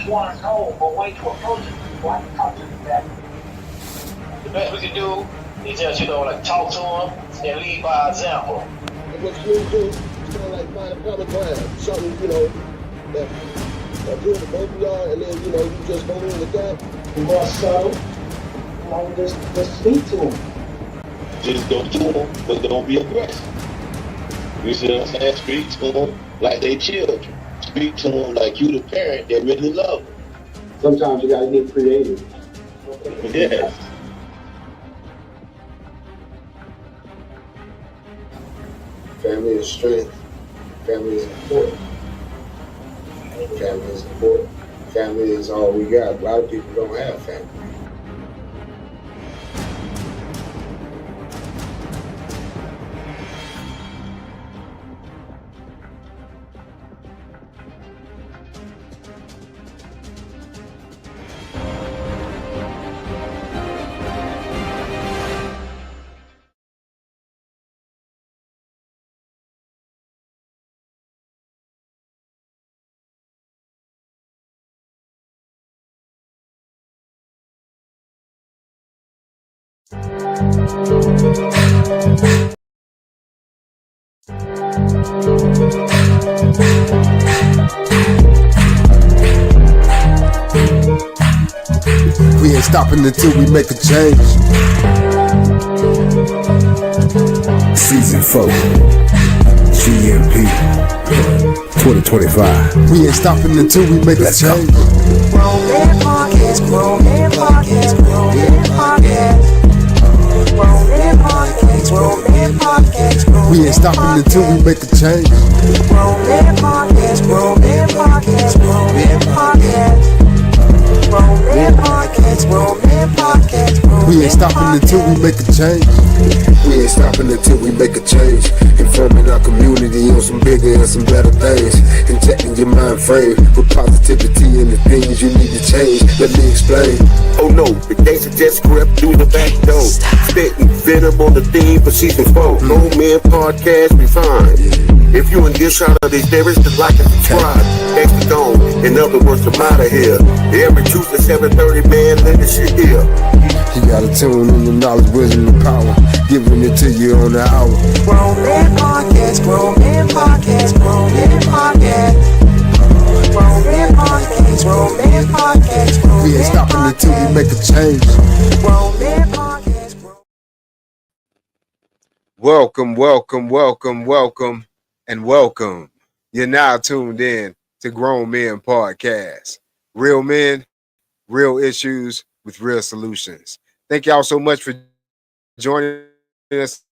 just want to know a way to approach it before I can talk to them back. The best we can do is just, like talk to them and lead by example. And what you do is kind of like find a common ground, something, that good to both of y'all, and then, you just go in with that. The more subtle, just speak to them. Just go to them, but don't be aggressive. You see what I'm saying? Speak to them like they children. Speak to them like you the parent that really love them. Sometimes you gotta get creative. Yes. Family is strength. Family is important. Family is important. Family is all we got. A lot of people don't have family. We ain't stopping until we make a change. Season 4, GMP 2025. We ain't stopping until we make a change. Grown Man Podcast, Grown Man Podcast, Grown Man Podcast. Grown Man Podcast, Grown Man Podcast. We ain't stopping until we make a change. Grown Man Podcast, Grown Man Podcast, Grown Man Podcast. Grown Man Podcast, Grown Man Podcast. We ain't stopping until we make a change. We ain't stopping until we make a change. Informing our community on some bigger and some better things. Injecting your mind frame with positivity and the things you need to change. Let me explain. Oh no, the gangster just crept through the back door. Spitting venom on the theme for season 4. Grown Man Podcast refined. If you in this out of these lyrics, just like and subscribe. Gangsta gone. In other words, I'm out of here. Every Tuesday, 7:30, man, let this shit here. You gotta tune in the knowledge, wisdom, and power. Giving it to you on the hour. Grown Man Podcast, Grown Man Podcast, Grown Man Podcast. Grown Man Podcast, Grown Man Podcast. We ain't stopping until we make a change. Grown Man Podcast, Welcome, and welcome. You're now tuned in to Grown Men Podcast. Real men, real issues with real solutions. Thank y'all so much for joining us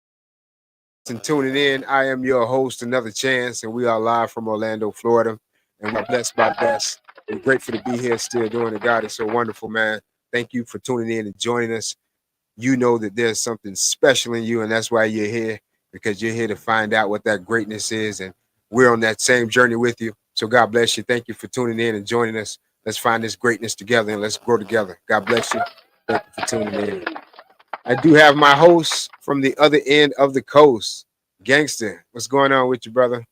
and tuning in. I am your host, Another Chance, and we are live from Orlando, Florida. And we're blessed by best. We're grateful to be here still doing it. God is so wonderful, man. Thank you for tuning in and joining us. You know that there's something special in you, and that's why you're here, because you're here to find out what that greatness is. And we're on that same journey with you. So God bless you. Thank you for tuning in and joining us. Let's find this greatness together and let's grow together. God bless you. Thank you for tuning in. I do have my host from the other end of the coast, Gangster. What's going on with you, brother?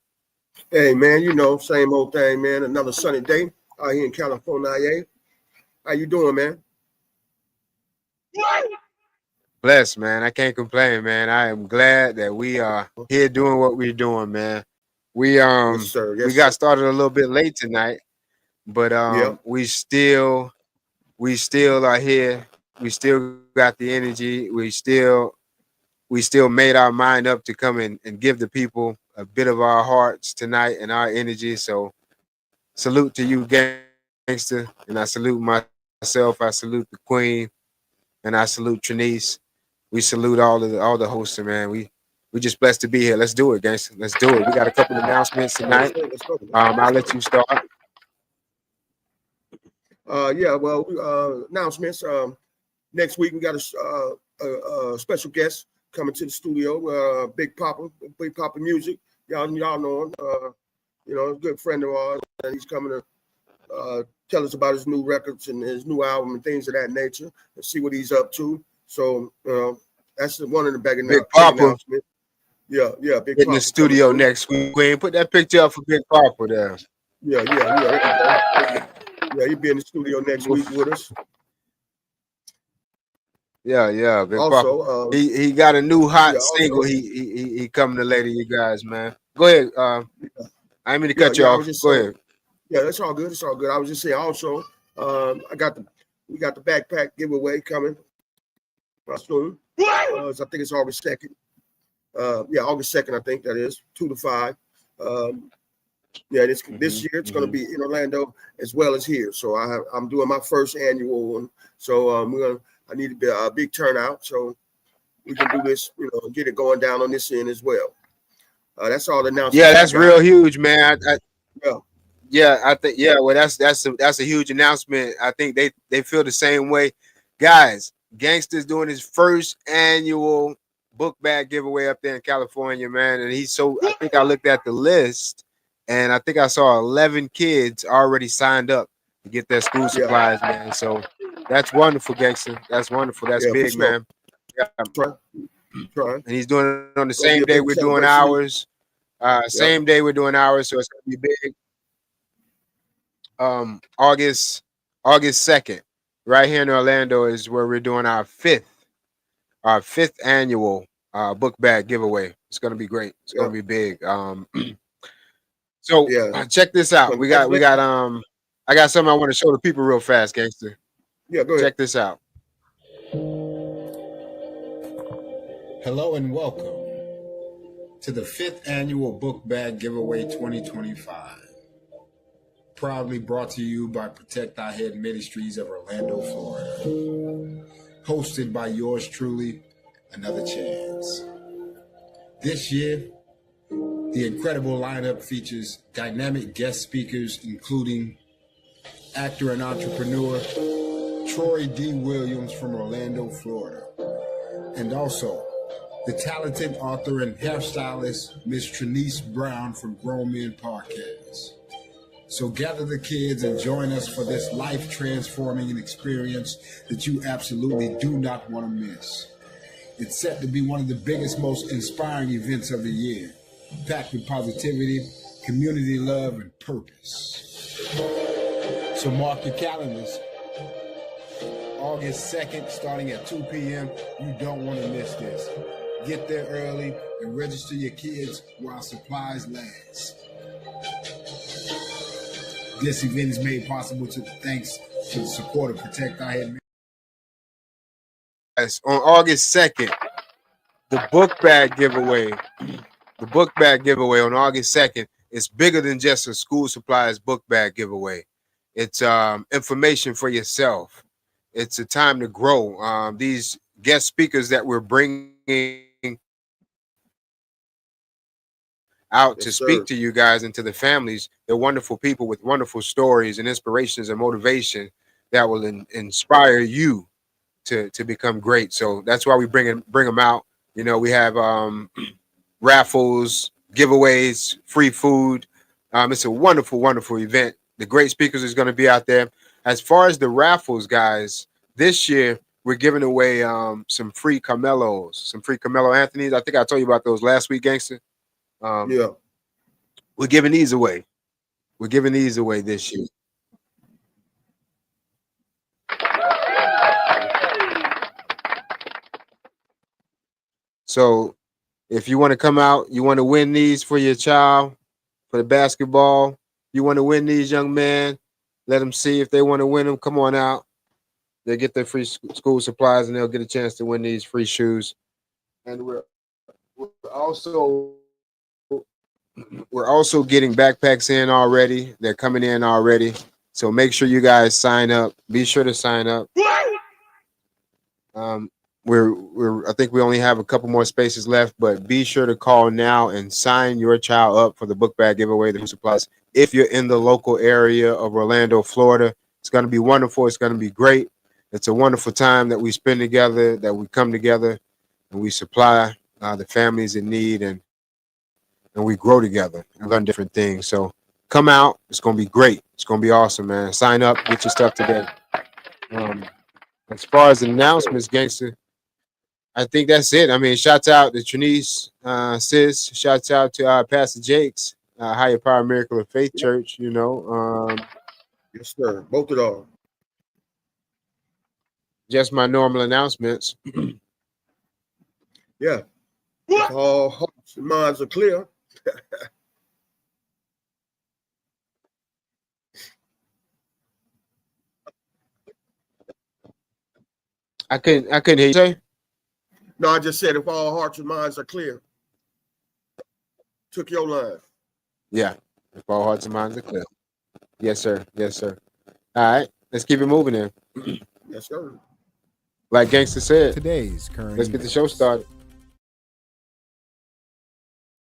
Hey man, same old thing, man. Another sunny day out here in California. How you doing, man? Blessed, man. I can't complain, man. I am glad that we are here doing what we're doing, man. We Yes, sir. Yes, we got started a little bit late tonight, but we still are here. We still got the energy. We still made our mind up to come in and give the people a bit of our hearts tonight and our energy. So salute to you, Gangster, and I salute myself. I salute the Queen, and I salute Trinice. We salute all the hosts, man. We just blessed to be here. Let's do it, Gangster. Let's do it. We got a couple of announcements tonight. I'll let you start. Announcements. Next week we got a special guest coming to the studio. Big Papa Music. Y'all know him. A good friend of ours, and he's coming to tell us about his new records and his new album and things of that nature, and see what he's up to. So that's one of the big announcements. Yeah, Big Papa. In the studio next week. Queen, put that picture up for Big Papa there. Yeah. Yeah, he'll be in the studio next week with us. Yeah, Big Papa. Also, He got a new hot yeah, single. also, He coming to later, you guys, man. Go ahead. I didn't mean to cut you I off. was just Go saying, ahead. yeah, that's all good. It's all good. I was just saying also, we got the backpack giveaway coming soon. I think it's August 2nd. August 2nd, I think that is 2 to 5. This year it's going to be in Orlando as well as here. So I'm doing my first annual one. So I need to be a big turnout so we can do this, get it going down on this end as well. That's all the announcements. Yeah, that's real huge, man. I think well that's a huge announcement. I think they feel the same way. Guys, Gangsta's doing his first annual book bag giveaway up there in California, man. And I think I looked at the list and I think I saw 11 kids already signed up to get their school supplies, man. So that's wonderful, Gangsta. That's wonderful. That's big, sure, man. Yeah. Try. And he's doing it on the same day we're doing ours. Same day we're doing ours, so it's gonna be big. August 2nd, right here in Orlando, is where we're doing our fifth annual book bag giveaway. It's gonna be great. It's gonna be big. So check this out. We got I got something I want to show the people real fast, Gangster. Yeah, go ahead. Check this out. Hello and welcome to the 5th annual book bag giveaway 2025. Proudly brought to you by Protect Our Head Ministries of Orlando, Florida. Hosted by yours truly, Another Chance. This year, the incredible lineup features dynamic guest speakers, including actor and entrepreneur Troy D. Williams from Orlando, Florida, and also the talented author and hairstylist Miss Trinice Brown from Grown Men Podcast. So gather the kids and join us for this life-transforming experience that you absolutely do not want to miss. It's set to be one of the biggest, most inspiring events of the year, packed with positivity, community love, and purpose. So mark your calendars. August 2nd, starting at 2 p.m. You don't want to miss this. Get there early and register your kids while supplies last. This event is made possible thanks to the support of Protect Our Head. On August 2nd, the book bag giveaway on August 2nd is bigger than just a school supplies book bag giveaway. It's information for yourself. It's a time to grow. These guest speakers that we're bringing out to speak to you guys and to the families, they're wonderful people with wonderful stories and inspirations and motivation that will inspire you to become great. So that's why we bring them out. We have raffles, giveaways, free food. It's a wonderful, wonderful event. The great speakers is going to be out there. As far as the raffles, guys, this year we're giving away some free Carmelo Anthony's. I think I told you about those last week, Gangster. We're giving these away. We're giving these away this year. So if you want to come out, you want to win these for your child, for the basketball, you want to win these, young man, let them see if they want to win them. Come on out. They'll get their free school supplies and they'll get a chance to win these free shoes. And we're also getting backpacks in already. They're coming in already. So make sure you guys sign up. Be sure to sign up. I think we only have a couple more spaces left, but be sure to call now and sign your child up for the book bag giveaway, the supplies. If you're in the local area of Orlando, Florida, it's going to be wonderful. It's going to be great. It's a wonderful time that we spend together, that we come together and we supply the families in need and we grow together and learn different things. So come out. It's going to be great. It's going to be awesome, man. Sign up. Get your stuff today. As far as announcements, Gangster, I think that's it. I mean, shouts out to Trinice, sis. Shouts out to Pastor Jakes, Higher Power Miracle of Faith Church. Yes, sir. Both of those. Just my normal announcements. Yeah. If all hearts and minds are clear. I couldn't hear you say. No, I just said if all hearts and minds are clear. Took your line. Yeah. If all hearts and minds are clear. Yes, sir. Yes, sir. All right. Let's keep it moving then. Yes, sir. Like Gangster said, Today's current let's get the show started.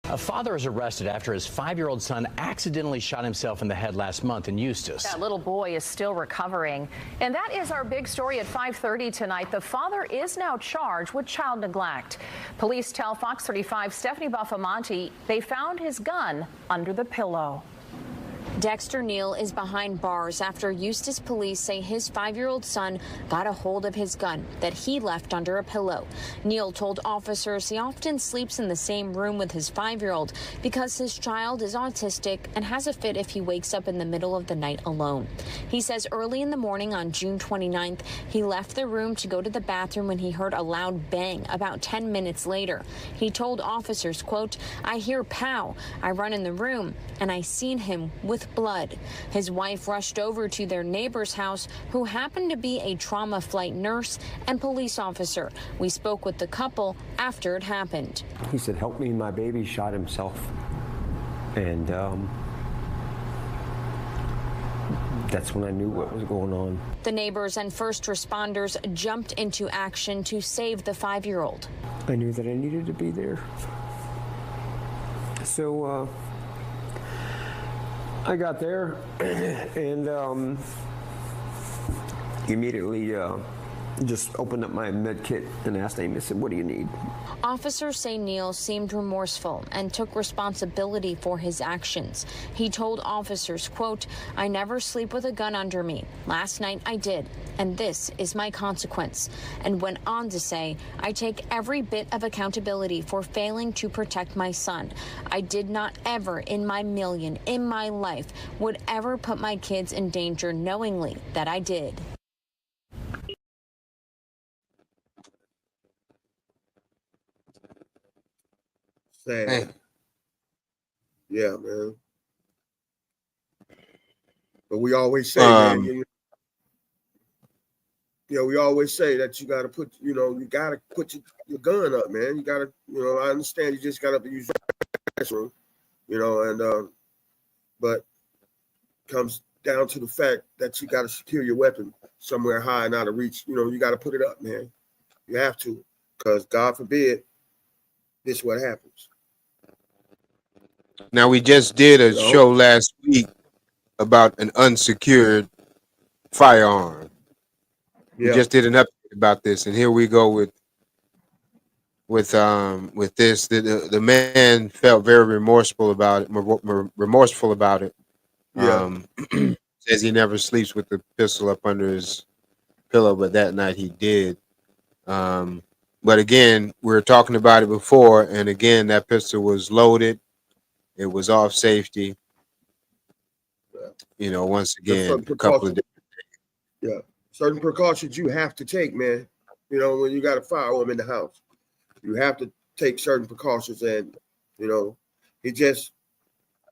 A father is arrested after his 5-year-old son accidentally shot himself in the head last month in Eustis. That little boy is still recovering. And that is our big story at 5:30 tonight. The father is now charged with child neglect. Police tell Fox 35 Stephanie Buffamonte they found his gun under the pillow. Dexter Neal is behind bars after Eustis police say his 5-year-old son got a hold of his gun that he left under a pillow. Neal told officers he often sleeps in the same room with his 5-year-old because his child is autistic and has a fit if he wakes up in the middle of the night alone. He says early in the morning on June 29th, he left the room to go to the bathroom when he heard a loud bang about 10 minutes later. He told officers, quote, "I hear pow. I run in the room and I seen him with blood." His wife rushed over to their neighbor's house, who happened to be a trauma flight nurse and police officer. We spoke with the couple after it happened. He said, "Help me, my baby shot himself." And that's when I knew what was going on. The neighbors and first responders jumped into action to save the 5-year-old. I knew that I needed to be there. So I got there and immediately just opened up my med kit and asked Amy, I said, "What do you need?" Officers say Neal seemed remorseful and took responsibility for his actions. He told officers, quote, "I never sleep with a gun under me. Last night I did, and this is my consequence." And went on to say, "I take every bit of accountability for failing to protect my son. I did not ever in my life would ever put my kids in danger knowingly that I did." Sad. Hey. Yeah, man. But we always say, man, we always say that you got to put, you got to put your gun up, man. You got to, I understand you just got to use the restroom, and but comes down to the fact that you got to secure your weapon somewhere high and out of reach. You got to put it up, man. You have to, because God forbid, this is what happens. Now, we just did a show last week about an unsecured firearm. Yeah. We just did an update about this, and here we go with this. The man felt very remorseful about it. Yeah. Says he never sleeps with the pistol up under his pillow, but that night he did. But again, we were talking about it before, and again, that pistol was loaded. It was off safety. Once again, a couple of different things. Yeah, certain precautions you have to take, man. When you got a firearm in the house, you have to take certain precautions. And he just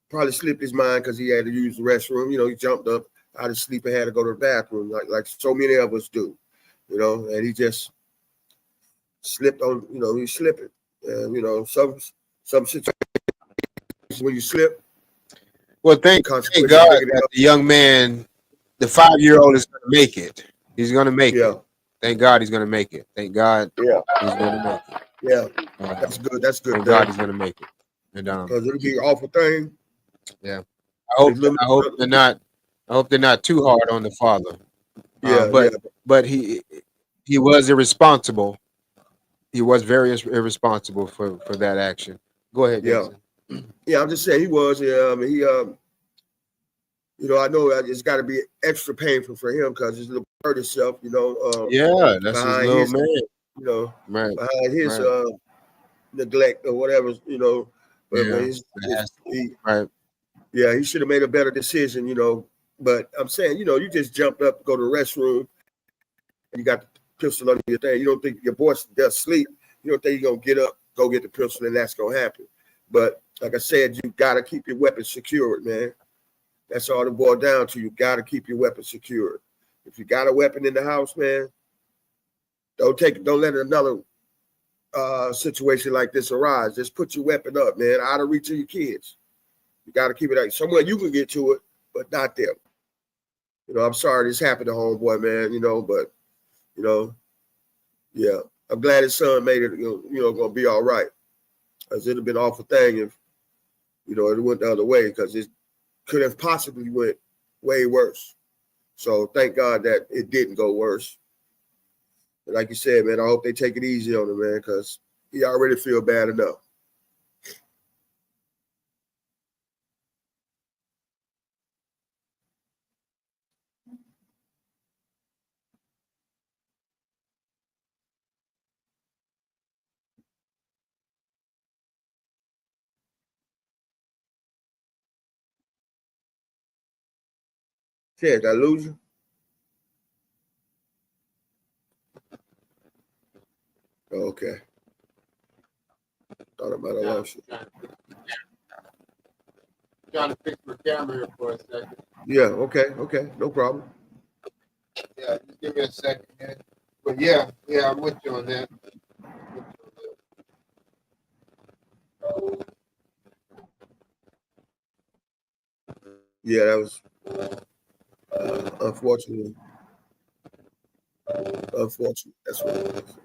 probably slipped his mind because he had to use the restroom. He jumped up out of sleep and had to go to the bathroom, like so many of us do. And he just slipped on. He's slipping. And some situations when you slip. Well, thank God that the young man, the 5-year-old, is going to make it. He's going to make it. Thank God he's going to make it. Thank God he's going to make it. Yeah, that's good. That's good. Thank God he's going to make it. And because it'll be an awful thing. Yeah, I hope they're not too hard on the father. But he was irresponsible. He was very irresponsible for that action. Go ahead. Jason. Yeah, I'm just saying he was. I know it's got to be extra painful for him because he's little hurt himself. That's his little man. Right. Behind his neglect or whatever. Right. Yeah, he should have made a better decision. But I'm saying, you know, you just jumped up to go to the restroom and you got the pistol under your thing. You don't think your boy does sleep. You don't think you're going to get up, go get the pistol, and that's going to happen. But like I said, you got to keep your weapon secured, man. That's all it boils down to. You got to keep your weapon secured. If you got a weapon in the house, man, don't let another situation like this arise. Just put your weapon up, man, out of reach of your kids. You got to keep it out somewhere you can get to it, but not them. You know, I'm sorry this happened to homeboy, man, you know, but, you know, yeah, I'm glad his son made it, you know, going to be all right. Because it would have been an awful thing if, you know, it went the other way, because it could have possibly went way worse. So thank God that it didn't go worse. But like you said, man, I hope they take it easy on him, man, because he already feel bad enough. Yeah, did I lose you? Oh, okay. Thought I might have lost you. Trying to fix my camera here for a second. Yeah, okay, no problem. Yeah, just give me a second, man. But yeah, I'm with you on that. Yeah, that was unfortunate. Unfortunate. That's what it was.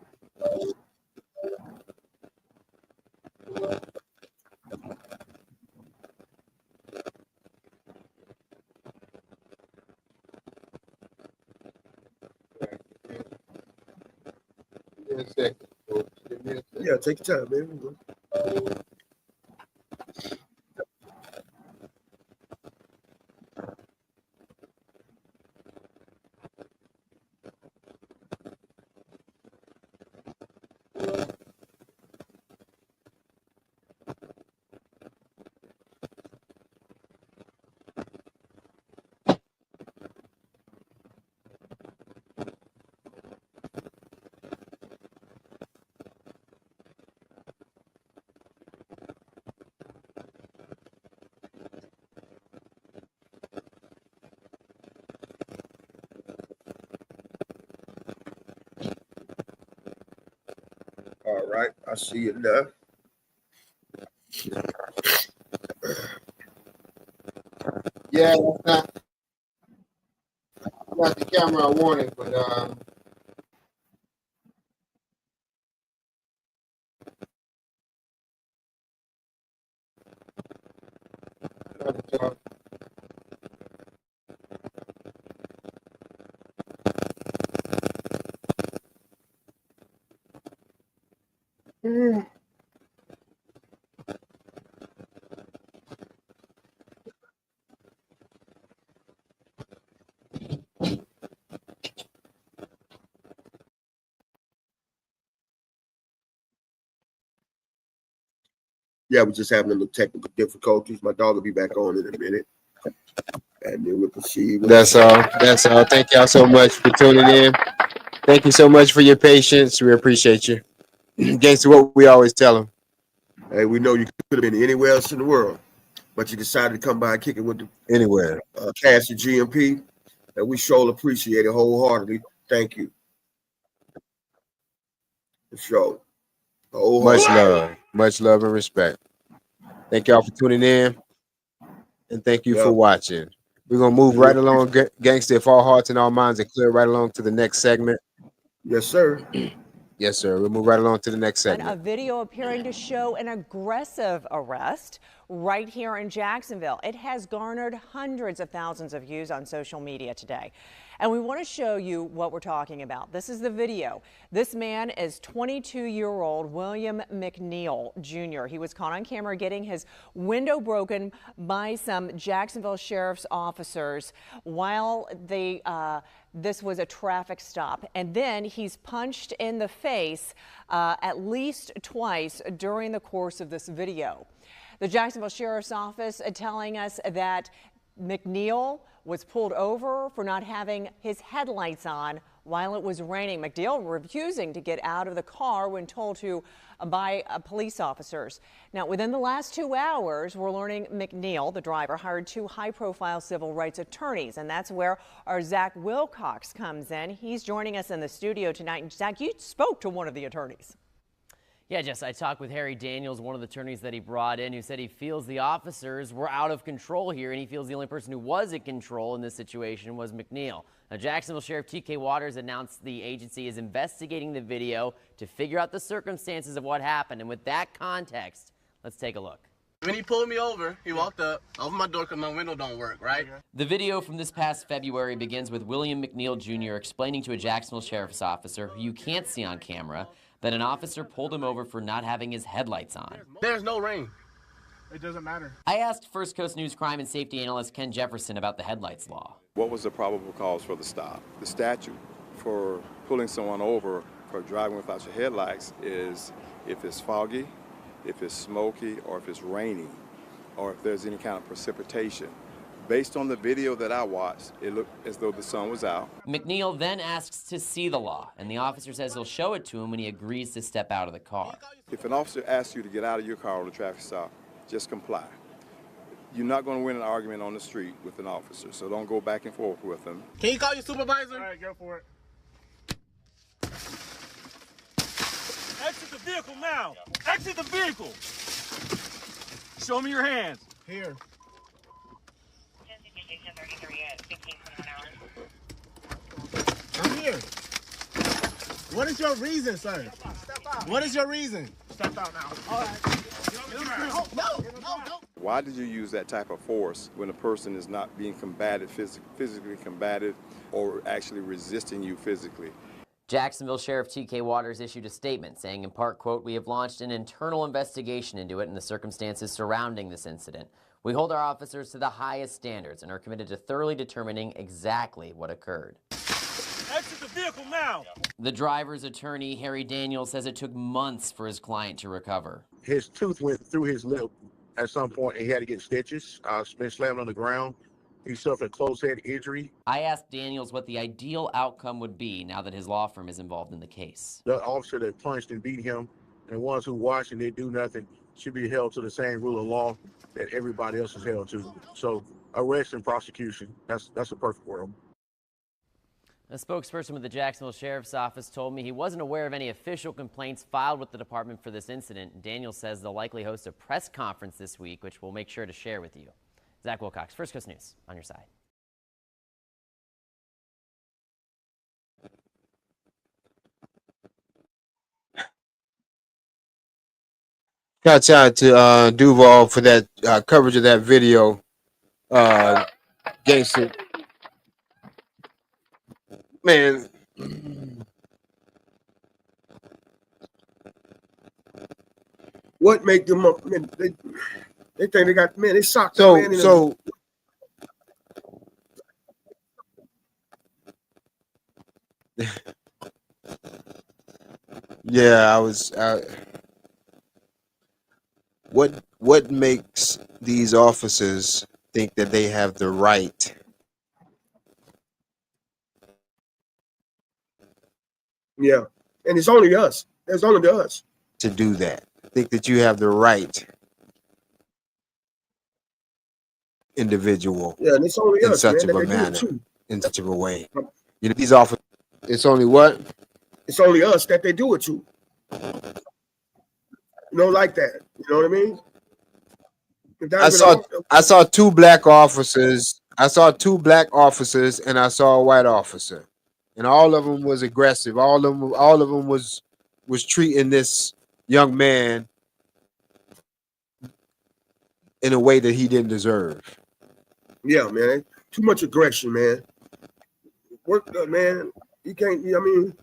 Give me a second, folks. Give me a second. Yeah, take your time, man. All right, I see it now. Yeah, that's not the camera I wanted, but Yeah, we're just having a little technical difficulties. My dog will be back on in a minute. And then we'll proceed. That's all. That's all. Thank y'all so much for tuning in. Thank you so much for your patience. We appreciate you. Gangsta, what we always tell them. Hey, we know you could have been anywhere else in the world, but you decided to come by and kick it with the Anywhere. Cassie GMP, and we sure appreciate it wholeheartedly. Thank you. For sure. Much love and respect. Thank y'all for tuning in, and thank you for watching. We're gonna move right along, Gangsta. If all hearts and all minds are clear, right along to the next segment. Yes, sir. Yes, sir. We'll move right along to the next segment. A video appearing to show an aggressive arrest right here in Jacksonville. It has garnered hundreds of thousands of views on social media today. And we want to show you what we're talking about. This is the video. This man is 22-year-old William McNeil Jr. He was caught on camera getting his window broken by some Jacksonville sheriff's officers while this was a traffic stop. And then he's punched in the face at least twice during the course of this video. The Jacksonville Sheriff's Office telling us that McNeil was pulled over for not having his headlights on while it was raining. McNeil refusing to get out of the car when told to by police officers. Now, within the last 2 hours, we're learning McNeil, the driver, hired 2 high-profile civil rights attorneys, and that's where our Zach Wilcox comes in. He's joining us in the studio tonight. And Zach, you spoke to one of the attorneys. Yeah, Jess, I talked with Harry Daniels, one of the attorneys that he brought in, who said he feels the officers were out of control here, and he feels the only person who was in control in this situation was McNeil. Now, Jacksonville Sheriff T.K. Waters announced the agency is investigating the video to figure out the circumstances of what happened. And with that context, let's take a look. When he pulled me over, he walked up, opened my door because my window don't work, right? The video from this past February begins with William McNeil Jr. explaining to a Jacksonville sheriff's officer, who you can't see on camera, that an officer pulled him over for not having his headlights on. There's no rain. It doesn't matter. I asked First Coast News crime and safety analyst Ken Jefferson about the headlights law. What was the probable cause for the stop? The statute for pulling someone over for driving without your headlights is if it's foggy, if it's smoky, or if it's raining, or if there's any kind of precipitation. Based on the video that I watched, it looked as though the sun was out. McNeil then asks to see the law, and the officer says he'll show it to him when he agrees to step out of the car. If an officer asks you to get out of your car on a traffic stop, just comply. You're not going to win an argument on the street with an officer, so don't go back and forth with them. Can you call your supervisor? All right, go for it. Exit the vehicle now. Exit the vehicle. Show me your hands. Here. I'm here. What is your reason, sir? Step out. What is your reason? Step out now. All right. No. Why did you use that type of force when a person is not being combated, physically combated, or actually resisting you physically? Jacksonville Sheriff T.K. Waters issued a statement saying, in part, quote, "We have launched an internal investigation into it and the circumstances surrounding this incident. We hold our officers to the highest standards and are committed to thoroughly determining exactly what occurred." Exit the vehicle now. The driver's attorney, Harry Daniels, says it took months for his client to recover. His tooth went through his lip at some point, and he had to get stitches. Been slammed on the ground. He suffered a closed head injury. I asked Daniels what the ideal outcome would be now that his law firm is involved in the case. The officer that punched and beat him, and the ones who watched and they do nothing, should be held to the same rule of law that everybody else is held to. So arrest and prosecution, that's a perfect world. A spokesperson with the Jacksonville Sheriff's Office told me he wasn't aware of any official complaints filed with the department for this incident. Daniel says they'll likely host a press conference this week, which we'll make sure to share with you. Zach Wilcox, First Coast News, on your side. Shout out to Duval for that coverage of that video. Gangster. Man. What make them up? Man, they think they got, man, they socked So, man in so yeah, what makes these officers think that they have the right yeah, and it's only us. It's only us to do that? Think that you have the right individual and it's only in us, such man, of a that they do it manner, too. in such of a way. You know, these officers, it's only what? It's only us that they do it to. You know, like that. You know what I mean? I saw two black officers. I saw two black officers and I saw a white officer. And all of them was aggressive. All of them was treating this young man in a way that he didn't deserve. Yeah, man. Too much aggression, man. Work, man. You can't. I mean,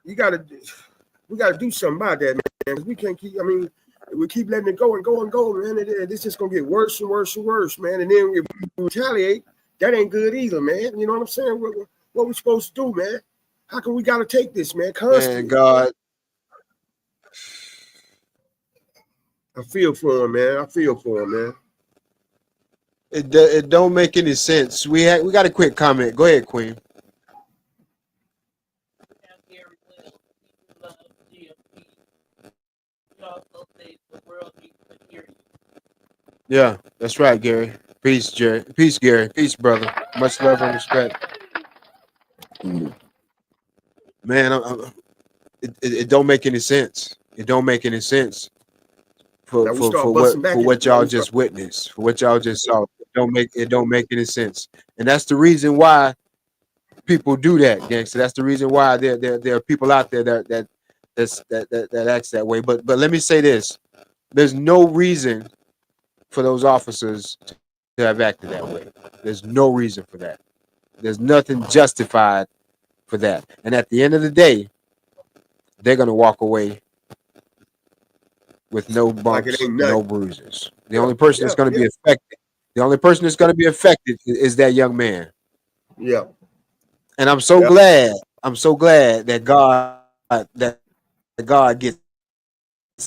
we gotta do something about that, man. We can't keep. I mean, we keep letting it go and go and go, man. This just gonna get worse and worse and worse, man. And then we retaliate. That ain't good either, man. You know what I'm saying? What we supposed to do, man? How can we gotta take this, man? Constantly. Man, God. I feel for him, man. I feel for him, man. It don't make any sense. We got a quick comment. Go ahead, Queen. Yeah, that's right, Gary. Peace, Jerry. Peace, Gary. Peace, brother. Much love and respect. Man, it don't make any sense. It don't make any sense Now we start busting back. for what y'all just witnessed, for what y'all just saw. It don't make any sense, and that's the reason why people do that, gangster. That's the reason why there are people out there that acts that way. But let me say this: there's no reason for those officers to have acted that way. There's no reason for that. There's nothing justified for that. And at the end of the day, they're gonna walk away with no bumps, no bruises. The only person that's gonna be affected, is that young man. Yeah. And I'm so glad that God gets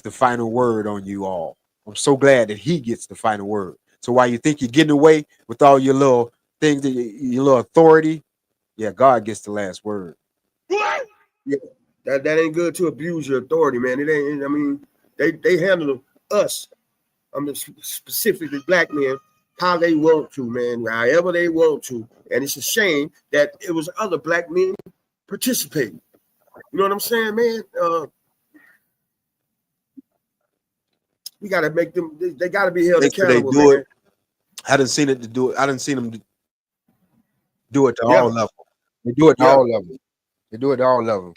the final word on you all. I'm so glad that he gets the final word. So while you think you're getting away with all your little things, your little authority, yeah, God gets the last word. Yeah, that ain't good to abuse your authority, man. It ain't. I mean, they handle us. I'm specifically black men how they want to, man, however they want to, and it's a shame that it was other black men participating. You know what I'm saying, man? We got to make them. They got to be held accountable, man. It. I done seen it to do it. I done seen them do it to all levels. They do it to all levels. They do it to all levels.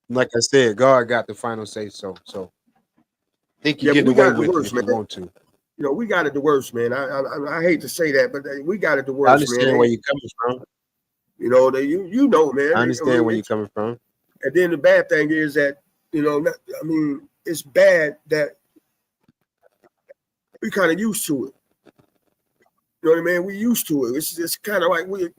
Like I said, God got the final say. So I think you get away with it if you want to. You know, we got it the worst, man. I hate to say that, but we got it the worst, man. I understand where you're coming from. You know, you know, man. I understand where you're coming from. And then the bad thing is that, you know, I mean, it's bad that we kind of used to it. You know what I mean? We used to it. It's just kind of like we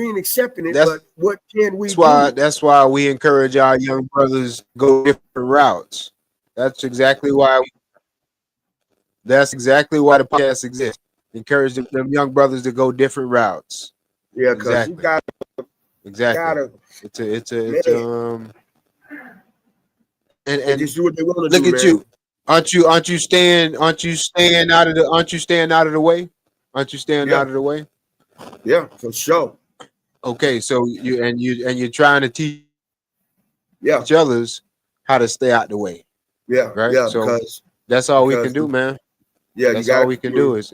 ain't accepting it. But what can we do? That's why we encourage our young brothers to go different routes. That's exactly why the podcast exists. Encourage them young brothers to go different routes. Yeah, because you got it's and just do what they want to do. Look at you. Aren't you staying out of the way? Aren't you staying out of the way? Yeah, for sure. Okay, so you're trying to teach each others how to stay out the way. Yeah, right. Yeah, so because that's all we can do, man. Yeah, that's all we can do is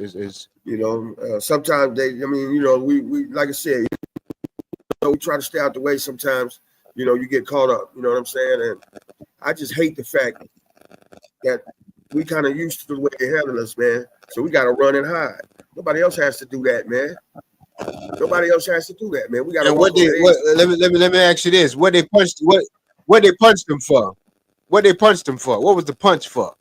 you know, sometimes I mean, you know, we like I said, you know, we try to stay out the way. Sometimes, you know, you get caught up. You know what I'm saying? And I just hate the fact that we kind of used to the way they handle us, man. So we got to run and hide. Nobody else has to do that, man. Nobody else has to do that, man. We got to. Let me ask you this: what they punched them for? What they punched him for? What was the punch for,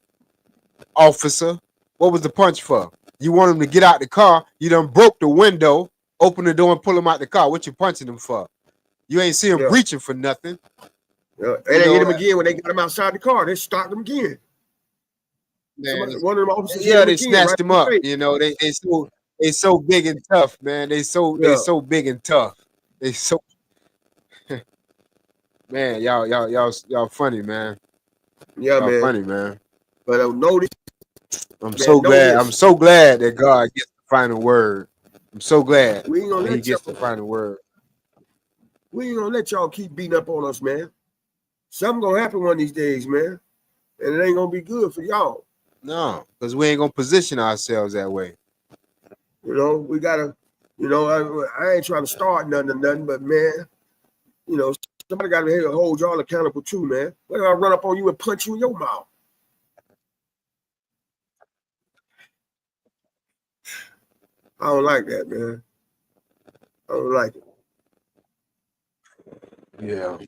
officer? What was the punch for? You want him to get out the car? You done broke the window, open the door, and pull him out the car. What you punching him for? You ain't see him breaching for nothing. Yeah. And they hit him again when they got him outside the car. They stopped him again. One of them officers. Yeah, they snatched him up. You know, they so big and tough, man. They so big and tough. They so man, y'all funny, man. Yeah, y'all man. Funny, man. But notice. I'm so glad that God gets the final word. I'm so glad that he gets the final word. We ain't gonna let y'all keep beating up on us, man. Something gonna happen one of these days, man. And it ain't gonna be good for y'all. No, because we ain't gonna position ourselves that way. You know, we gotta, you know, I ain't trying to start nothing, but man, you know, somebody gotta hold y'all accountable too, man. What if I run up on you and punch you in your mouth? I don't like that, man. I don't like it. Yeah.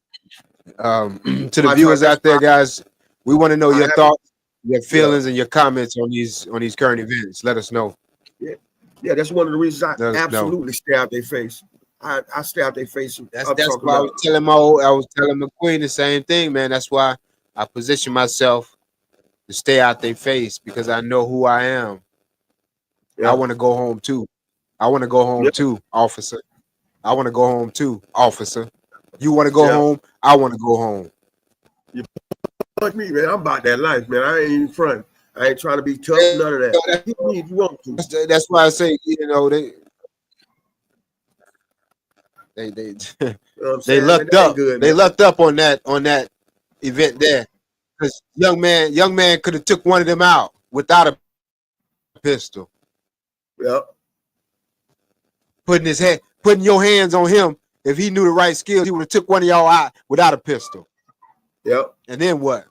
To the viewers out there, guys, we want to know your thoughts, your feelings, and your comments on these current events. Let us know. Yeah, that's one of the reasons I absolutely stay out their face. I stay out their face. That's why I was telling McQueen the same thing, man. That's why I position myself to stay out their face, because I know who I am. I want to go home too. I want to go home too, officer. I want to go home too, officer. You want to go home? I want to go home. You like me, man. I'm about that life, man. I ain't even front. I ain't trying to be tough, none of that. Hit me if you want to. That's why I say, you know, they You know what they I'm lucked saying? up. Good, they man. lucked up on that event there, because young man could have took one of them out without a pistol. Yep. Putting your hands on him. If he knew the right skills, he would have took one of y'all out without a pistol. Yep. And then what?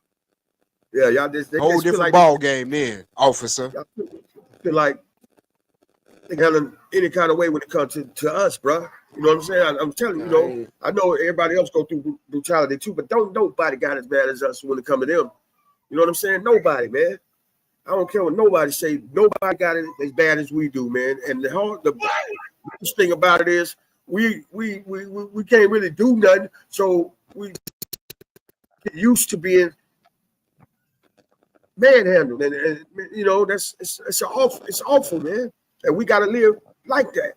Yeah, y'all just whole just feel different like ball game then, officer. Y'all feel like they handle any kind of way when it comes to us, bro. You know what I'm saying? I'm telling you, you know, I know everybody else go through brutality too, but nobody got as bad as us when it comes to them. You know what I'm saying? Nobody, man. I don't care what nobody say. Nobody got it as bad as we do, man. And the biggest thing about it is we can't really do nothing, so we get used to being manhandled, and you know it's awful, man. And we got to live like that.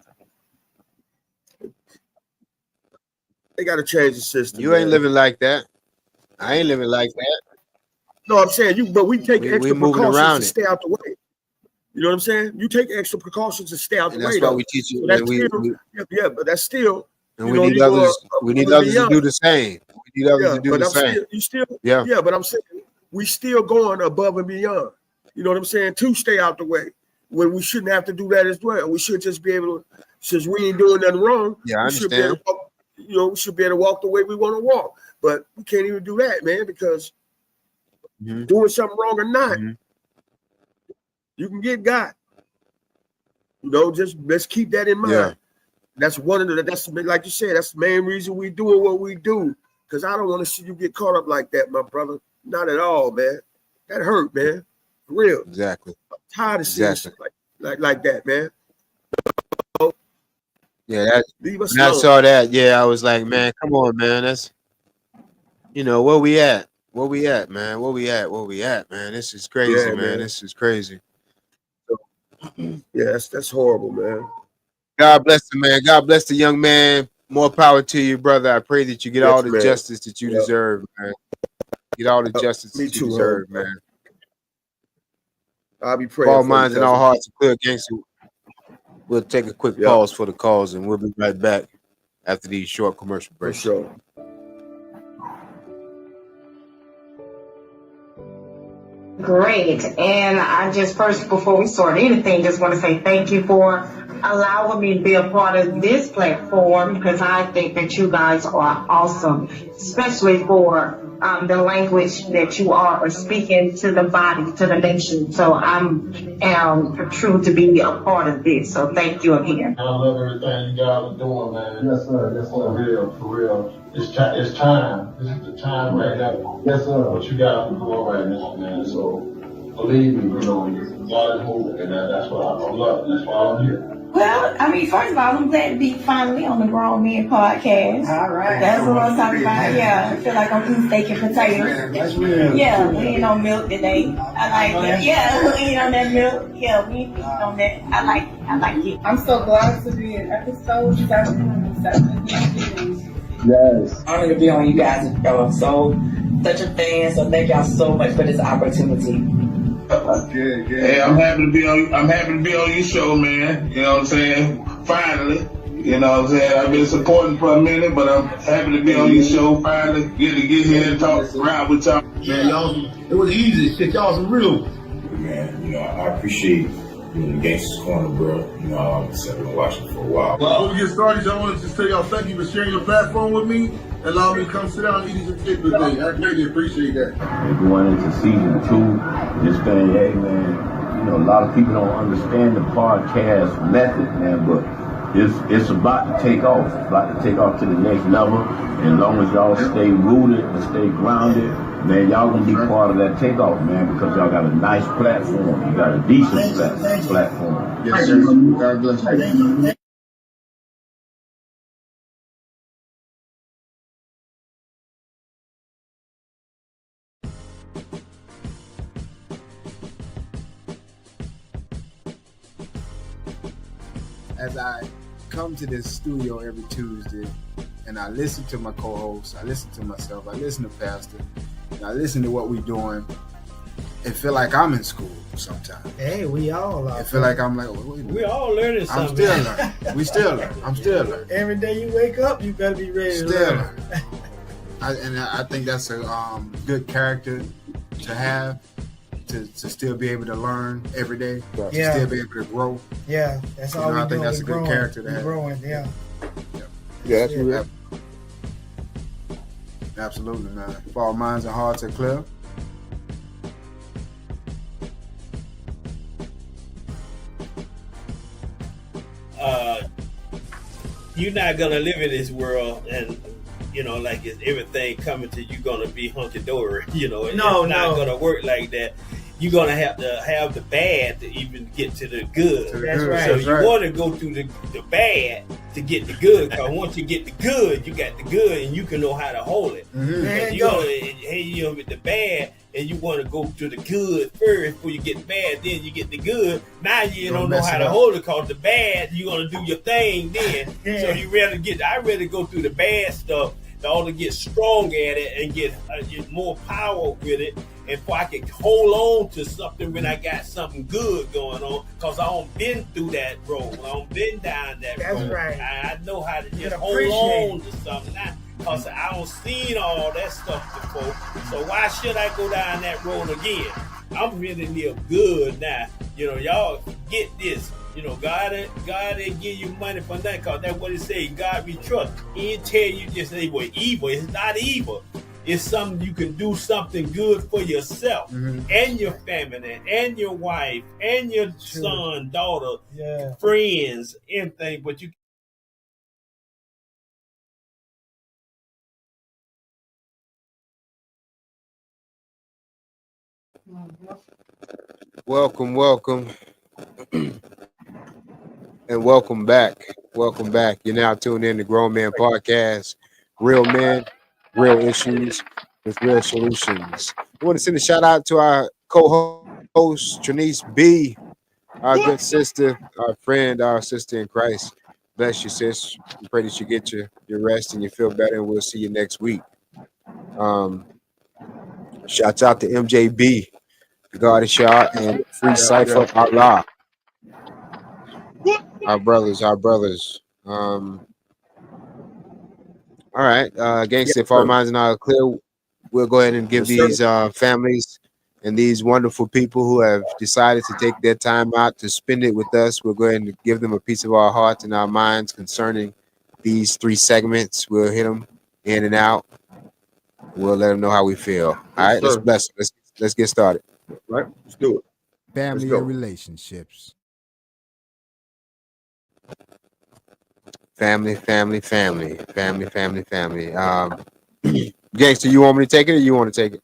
They got to change the system. You ain't living like that. I ain't living like that. No, I'm saying but we take extra precautions to it. stay out the way. You know what I'm saying? You take extra precautions to stay out the way. That's why we teach you. So that's still, but that's still. And we need others. We need others to do the same. We need others to do the same. Yeah, but I'm saying we still going above and beyond. You know what I'm saying? To stay out the way when we shouldn't have to do that as well. We should just be able to, since we ain't doing nothing wrong. Yeah, I we should be able understand. to walk, you know, we should be able to walk the way we want to walk. But we can't even do that, man, because doing something wrong or not, you can get got. You know, just let's keep that in mind. Yeah. That's one of that's like you said, that's the main reason we doing what we do. Because I don't want to see you get caught up like that, my brother. Not at all, man. That hurt, man. For real. Exactly. I'm tired of seeing shit like that, man. Yeah, leave us when I alone. saw that, I was like, man, come on, man. That's, you know, where we at? Where we at, man? Where we at? Where we at, man? This is crazy, Yeah, man. This is crazy. Yeah, that's horrible, man. God bless the man. God bless the young man. More power to you, brother. I pray that you get all the man. justice that you deserve, man. Get all the justice that you deserve, man. I'll be praying. All minds and all hearts are clear, gangster. We'll take a quick pause for the calls, and we'll be right back after these short commercial breaks. For sure. Great. And I just first, before we start anything, just want to say thank you for allowing me to be a part of this platform, because I think that you guys are awesome, especially for the language that you are speaking to the body, to the nation. So I'm true to be a part of this. So thank you again. I love everything you guys are doing, man. Yes, sir. Yes, sir. For real. It's time. This is the time right now. Yes, sir. What you guys are doing right now, man. So believe me, God is moving, and that's what I love. That's why I'm here. Well, I mean, first of all, I'm glad to be finally on the Grown Men podcast. All right. That's what I'm talking about. Yeah, I feel like I'm eating steak and potatoes. That's real. Yeah, we ain't on milk today. I like that. Yeah, we ain't on that milk. Yeah, we ain't on that. I like it. I'm so glad to be in episode 7. Yes. Honored to be on you guys' show. So, such a fan. So thank y'all so much for this opportunity. Hey, I'm happy to be on your show, man. You know what I'm saying? Finally. You know what I'm saying? I've been supporting for a minute, but I'm happy to be on your show finally. Get here and talk around with y'all. Man, y'all, it was easy. Shit, y'all some real. Man, you know, I appreciate being the Gangsta's Corner, bro. You know, I've been watching for a while. Well, before we get started, I want to just tell y'all thank you for sharing your platform with me and allow me to come sit down and eat these chicken today. I greatly appreciate that. We're going into season 2. This thing, hey man, you know, a lot of people don't understand the podcast method, man, but it's about to take off. It's about to take off to the next level. And as long as y'all stay rooted and stay grounded, man, y'all gonna be part of that takeoff, man, because y'all got a nice platform. You got a decent platform. Yes, sir. God bless you. as I come to this studio every Tuesday and I listen to my co-hosts, I listen to myself, I listen to Pastor, and I listen to what we're doing, it feel like I'm in school sometimes. Hey, we all are. It feel like I'm like, we all learning something. I'm still learning. We still learn. I'm still learning. Every day you wake up, you better be ready to Still learn. learning. I think that's a good character to have, to still be able to learn every day, to still be able to grow. Yeah, that's all we I think that's a good character to have. Growing, yeah. Yeah, that's real. Absolutely, man. If our minds and hearts are clear, you're not gonna live in this world and like it's everything coming to you gonna be hunky-dory. It's not gonna work like that. You're gonna have to have the bad to even get to the good. That's right. So you want to go through the bad to get the good, because once you get the good, you got the good and you can know how to hold it. If you with the bad and you want to go to the good first before you get the bad, then you get the good. Now you don't know how to hold it, because the bad, you're gonna do your thing then. So you I rather go through the bad stuff in order to get strong at it and get more power with it. And if I can hold on to something when I got something good going on, because I don't been through that road. I don't been down that road. That's right. I know how to just hold on to something now, because I don't seen all that stuff before. So why should I go down that road again? I'm really live good now. Y'all get this. God didn't give you money for nothing, because that's what it says. God we trust. He didn't tell you just they were evil. It's not evil. It's something you can do something good for yourself and your family and your wife and your son, daughter, friends, anything. But you welcome, and welcome back. Welcome back. You're now tuned in to Grown Man Podcast. Real men, real issues with real solutions. I want to send a shout out to our co-host, Trinice B, our good sister, our friend, our sister in Christ. Bless you, sis. We pray that you get your rest and you feel better, and we'll see you next week. Shouts out to MJB, the God of Shah, and Free Cypher Allah. Our brothers. All right, gangster, if our minds are not clear, we'll go ahead and give these families and these wonderful people who have decided to take their time out to spend it with us, we'll go ahead and give them a piece of our hearts and our minds concerning these 3 segments. We'll hit them in and out. We'll let them know how we feel. All right, let's bless them. Let's get started. Right, let's do it. Family and relationships. Family. Gangster, you want me to take it or you want to take it?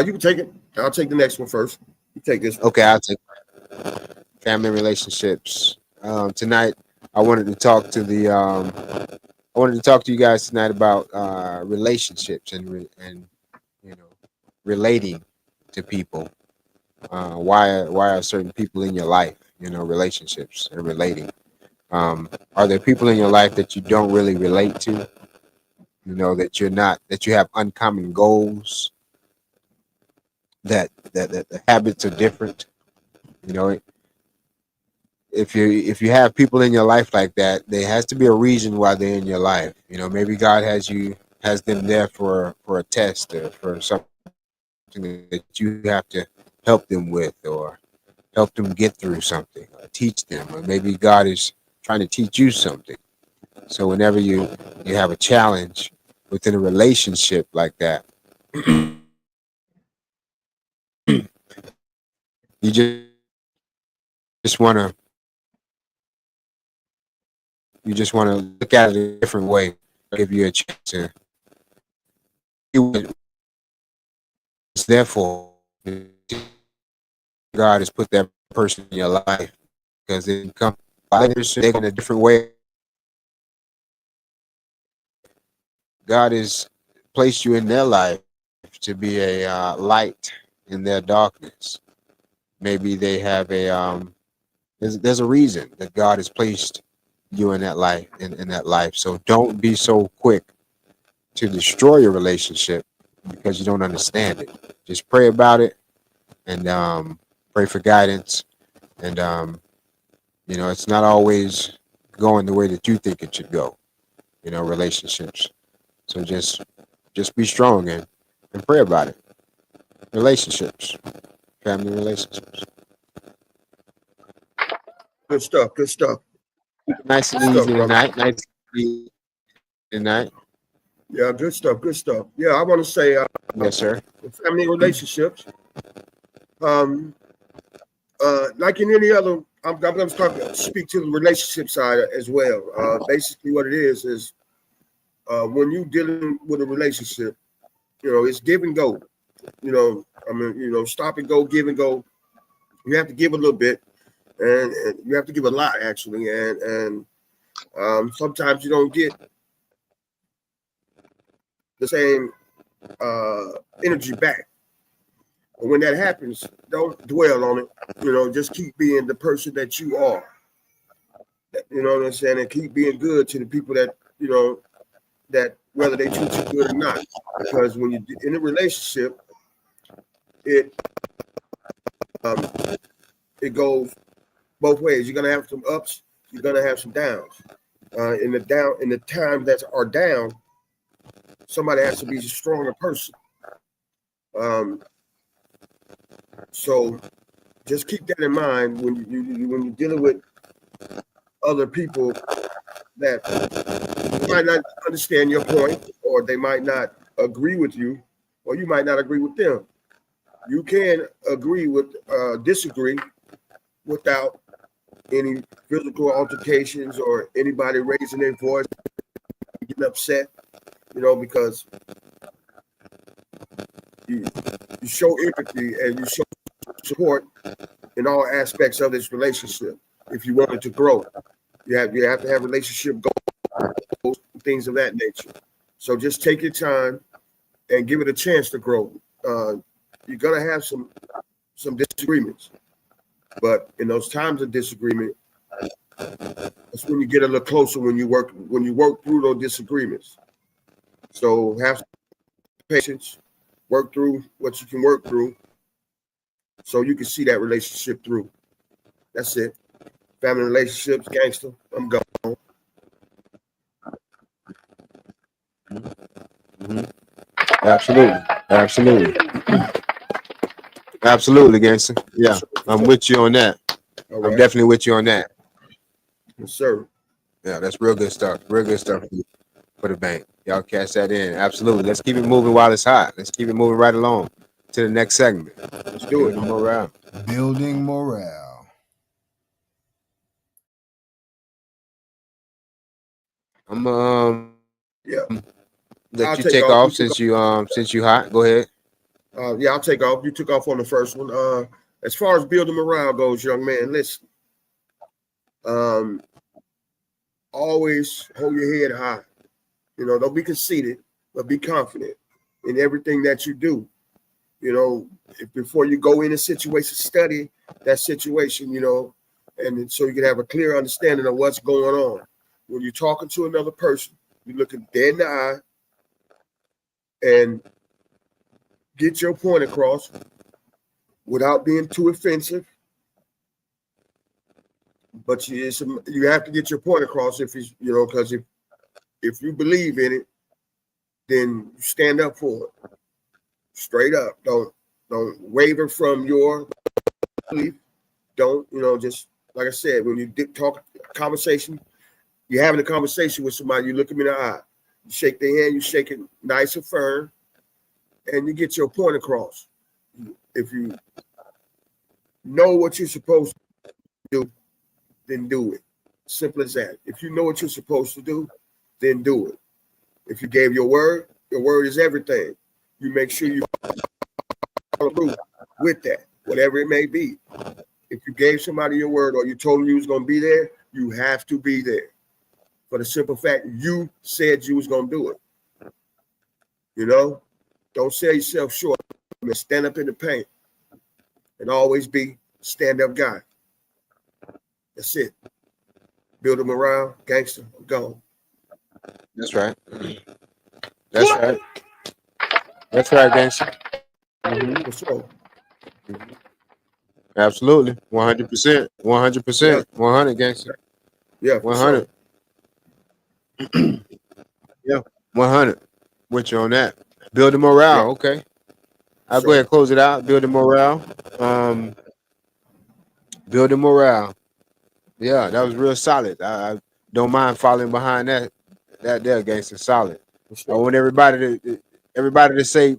You can take it. I'll take the next one first. You take this one. Okay, I'll take it. Family relationships. Tonight, I wanted to talk to you guys tonight about relationships and relating to people. Why are certain people in your life? Relationships and relating. Are there people in your life that you don't really relate to? That you have uncommon goals, that the habits are different. If you have people in your life like that, there has to be a reason why they're in your life. Maybe God has them there for a test or for something that you have to help them with, or help them get through something, or teach them, or maybe God is trying to teach you something. So whenever you have a challenge within a relationship like that, you just want to look at it a different way, give you a chance to see what it's there for. God has put that person in your life, because they come in a different way. God has placed you in their life to be a light in their darkness. Maybe they have a There's a reason that God has placed you in that life, in that life. So don't be so quick to destroy your relationship because you don't understand it. Just pray about it and pray for guidance. And it's not always going the way that you think it should go. Relationships. So just be strong and pray about it. Relationships, family relationships. Good stuff. Good stuff. Nice and easy tonight. Nice and easy tonight. Yeah, good stuff. Good stuff. Yeah, I want to say, yes, sir. Family relationships. Like in any other, I'm going to speak to the relationship side as well. Basically, what it is when you dealing with a relationship, it's give and go. Stop and go, give and go. You have to give a little bit, and you have to give a lot actually, and sometimes you don't get the same energy back. But when that happens, don't dwell on it. Just keep being the person that you are. You know what I'm saying? And keep being good to the people that, that whether they treat you good or not. Because when you're in a relationship, it goes both ways. You're gonna have some ups, you're gonna have some downs. In the times that are down, somebody has to be a stronger person. So just keep that in mind when you're dealing with other people that might not understand your point, or they might not agree with you, or you might not agree with them. You can disagree without any physical altercations or anybody raising their voice, getting upset, because you show empathy and you show support in all aspects of this relationship. If you want it to grow, you have to have relationship goals, things of that nature. So just take your time and give it a chance to grow. You're gonna have some disagreements, but in those times of disagreement, that's when you get a little closer. When you work through those disagreements. So have patience, work through what you can work through, so you can see that relationship through. That's it. Family relationships, gangster. I'm gone. Mm-hmm. Absolutely, gangster. Yeah, I'm with you on that. All right. I'm definitely with you on that. Yes, sir. Yeah, that's real good stuff. Real good stuff for the bank. Y'all catch that in. Absolutely. Let's keep it moving while it's hot. Let's keep it moving right along to the next segment. Let's do it. Morale. Building morale. I'm yeah. Let you take off since you hot. Go ahead. Yeah, I'll take off. You took off on the first one. As far as building morale goes, young man, listen. Always hold your head high. Don't be conceited, but be confident in everything that you do. If before you go in a situation, study that situation, and so you can have a clear understanding of what's going on. When you're talking to another person, you look them dead in the eye and get your point across without being too offensive. But you have to get your point across if because if you believe in it, then you stand up for it. Straight up. Don't waver from your belief. Don't, just like I said, when you talk conversation, you're having a conversation with somebody, you look them in the eye, you shake their hand, you shake it nice and firm, and you get your point across. If you know what you're supposed to do, then do it. Simple as that. If you know what you're supposed to do, then do it. If you gave your word is everything. You make sure you follow through with that, whatever it may be. If you gave somebody your word or you told them you was going to be there, you have to be there. For the simple fact you said you was going to do it. Don't sell yourself short. Stand up in the paint and always be stand-up guy. That's it. Build a morale, gangster, I'm gone. That's right. That's right. That's right, gangster. For sure. Absolutely. 100%. 100%. 100 gangster. Yeah, for 100. sure. Yeah. 100. With you on that. Build the morale. Yeah. Okay. I'll go ahead and close it out. Build the morale. Build the morale. Yeah, that was real solid. I don't mind following behind that there, gangster. Solid. I want everybody to say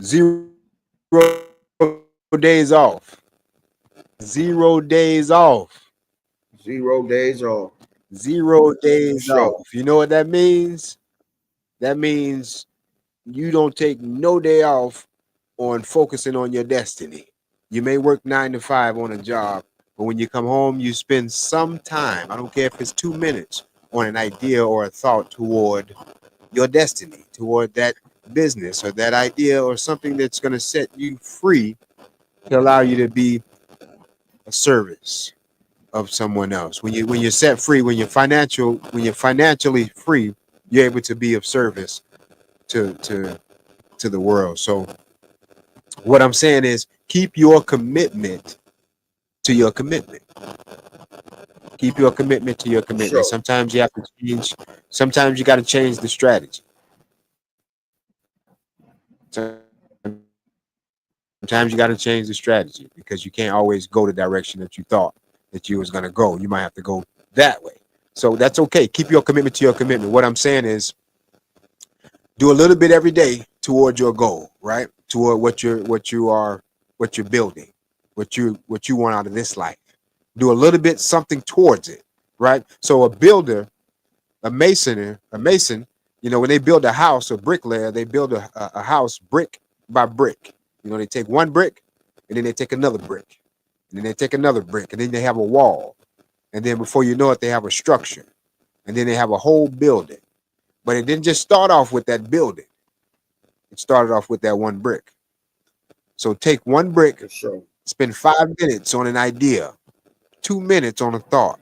0 days off. 0 days off. 0 days off. 0 days sure. off. You know what that means? That means you don't take no day off on focusing on your destiny. You may work 9 to 5 on a job, but when you come home, you spend some time, I don't care if it's 2 minutes, on an idea or a thought toward your destiny, toward that business or that idea or something that's going to set you free to allow you to be a service of someone else. When you're set free, when you're financially free, you're able to be of service to the world. So what I'm saying is keep your commitment to your commitment. Keep your commitment to your commitment. Sure. Sometimes you have to change. Sometimes you got to change the strategy. Sometimes you got to change the strategy because you can't always go the direction that you thought that you was going to go. You might have to go that way. So that's okay. Keep your commitment to your commitment. What I'm saying is do a little bit every day toward your goal, right? Toward what you're building, what you want out of this life. Do a little bit something towards it, right? So a builder, a mason, you know, when they build a house, a bricklayer, they build a house brick by brick. You know, they take one brick and then they take another brick and then they take another brick and then they have a wall. And then before you know it, they have a structure and then they have a whole building. But it didn't just start off with that building. It started off with that one brick. So take one brick, spend 5 minutes on an idea, 2 minutes on a thought,